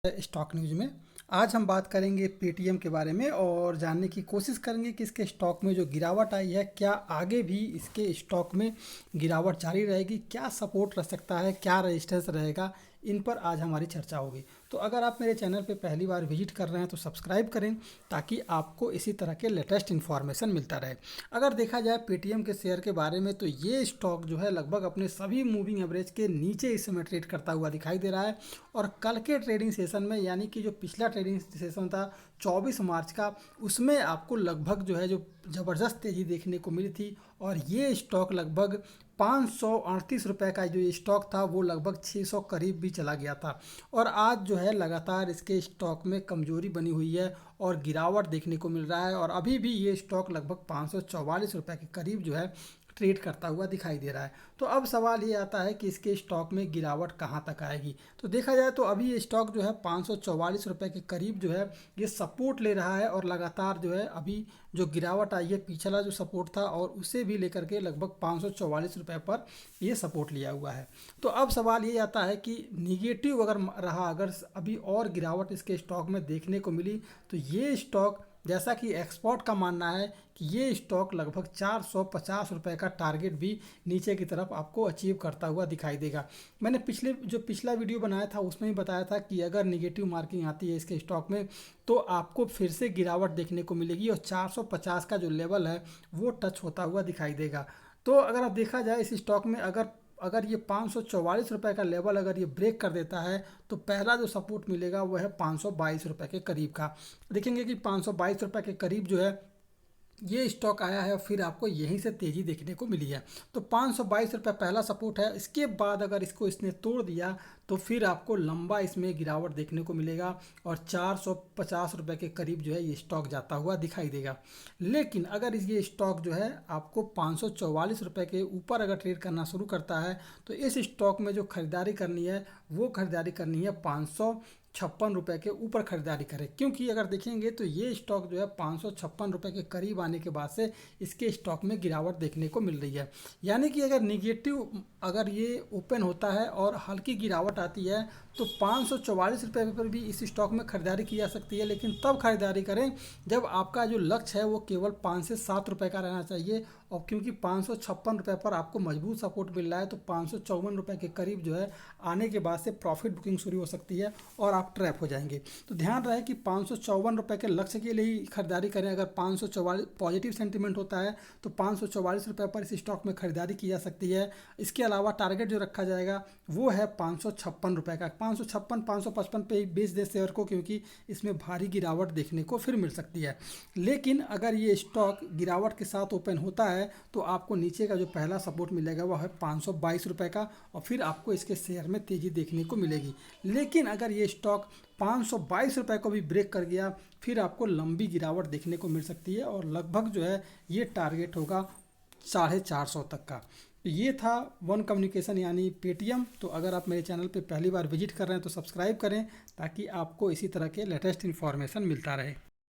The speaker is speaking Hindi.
स्टॉक न्यूज़ में आज हम बात करेंगे पेटीएम के बारे में और जानने की कोशिश करेंगे कि इसके स्टॉक में जो गिरावट आई है क्या आगे भी इसके स्टॉक में गिरावट जारी रहेगी, क्या सपोर्ट रह सकता है, क्या रेजिस्टेंस रहेगा। इन पर आज हमारी चर्चा होगी। तो अगर आप मेरे चैनल पे पहली बार विजिट कर रहे हैं तो सब्सक्राइब करें ताकि आपको इसी तरह के लेटेस्ट इन्फॉर्मेशन मिलता रहे। अगर देखा जाए पेटीएम के शेयर के बारे में तो ये स्टॉक जो है लगभग अपने सभी मूविंग एवरेज के नीचे इस समय ट्रेड करता हुआ दिखाई दे रहा है। और कल के ट्रेडिंग सेशन में यानी कि जो पिछला ट्रेडिंग सेशन था 24 मार्च का, उसमें आपको लगभग जो है जो ज़बरदस्त तेज़ी देखने को मिली थी। और ये स्टॉक लगभग 538 रुपये का जो स्टॉक था वो लगभग 600 करीब भी चला गया था। और आज जो है लगातार इसके स्टॉक में कमजोरी बनी हुई है और गिरावट देखने को मिल रहा है। और अभी भी ये स्टॉक लगभग 544 रुपये के करीब जो है ट्रेड करता हुआ दिखाई दे रहा है। तो अब सवाल ये आता है कि इसके स्टॉक में गिरावट कहाँ तक आएगी। तो देखा जाए तो अभी ये स्टॉक जो है 544 रुपये के करीब जो है ये सपोर्ट ले रहा है और लगातार जो है अभी जो गिरावट आई है पिछला जो सपोर्ट था और उसे भी लेकर के लगभग 544 रुपये पर ये सपोर्ट लिया हुआ है। तो अब सवाल ये आता है कि निगेटिव अगर रहा, अगर अभी और गिरावट इसके स्टॉक में देखने को मिली तो ये स्टॉक, जैसा कि एक्सपर्ट का मानना है कि ये स्टॉक लगभग 450 रुपये का टारगेट भी नीचे की तरफ आपको अचीव करता हुआ दिखाई देगा। मैंने पिछला वीडियो बनाया था उसमें ही बताया था कि अगर निगेटिव मार्किंग आती है इसके स्टॉक में तो आपको फिर से गिरावट देखने को मिलेगी और 450 का जो लेवल है वो टच होता हुआ दिखाई देगा। तो अगर आप देखा जाए इस स्टॉक में अगर ये 544 रुपये का लेवल अगर ये ब्रेक कर देता है तो पहला जो सपोर्ट मिलेगा वो है 522 रुपये के करीब का। देखेंगे कि 522 रुपये के करीब जो है ये स्टॉक आया है और फिर आपको यहीं से तेज़ी देखने को मिली है। तो 522 रुपये पहला सपोर्ट है। इसके बाद अगर इसने तोड़ दिया तो फिर आपको लंबा इसमें गिरावट देखने को मिलेगा और 450 रुपये के करीब जो है ये स्टॉक जाता हुआ दिखाई देगा। लेकिन अगर ये स्टॉक जो है आपको 544 रुपये के ऊपर अगर ट्रेड करना शुरू करता है तो इस स्टॉक में जो खरीदारी करनी है वो खरीदारी करनी है 556 रुपये के ऊपर खरीदारी करें। क्योंकि अगर देखेंगे तो ये स्टॉक जो है 556 रुपये के करीब आने के बाद से इसके स्टॉक में गिरावट देखने को मिल रही है। यानी कि अगर निगेटिव अगर ये ओपन होता है और हल्की गिरावट आती है तो 544 रुपये पर भी इस स्टॉक में खरीदारी की जा सकती है। लेकिन तब खरीदारी करें जब आपका जो लक्ष्य है वो केवल 5 से 7 रुपये का रहना चाहिए। और क्योंकि 556 रुपये पर आपको मजबूत सपोर्ट मिल रहा है तो 554 रुपये के करीब जो है आने के बाद से प्रॉफिट बुकिंग शुरू हो सकती है और आप ट्रैप हो जाएंगे। तो ध्यान रहे कि 554 रुपये के लक्ष्य के लिए ही खरीदारी करें। अगर 544 पॉजिटिव सेंटीमेंट होता है तो 544 रुपये पर इस स्टॉक में खरीदारी की जा सकती है। इसके अलावा टारगेट जो रखा जाएगा वो है 556 रुपये का। 556 555 पे ही बेच दे शेयर को, क्योंकि इसमें भारी गिरावट देखने को फिर मिल सकती है। लेकिन अगर ये स्टॉक गिरावट के साथ ओपन होता है तो आपको नीचे का जो पहला सपोर्ट मिलेगा वो है 522 रुपये का और फिर आपको इसके शेयर में तेज़ी देखने को मिलेगी। लेकिन अगर ये स्टॉक 522 रुपये को भी ब्रेक कर गया फिर आपको लंबी गिरावट देखने को मिल सकती है और लगभग जो है ये टारगेट होगा 450 तक का। तो ये था वन कम्युनिकेशन यानी पेटीएम। तो अगर आप मेरे चैनल पे पहली बार विजिट कर रहे हैं तो सब्सक्राइब करें ताकि आपको इसी तरह के लेटेस्ट इन्फॉर्मेशन मिलता रहे।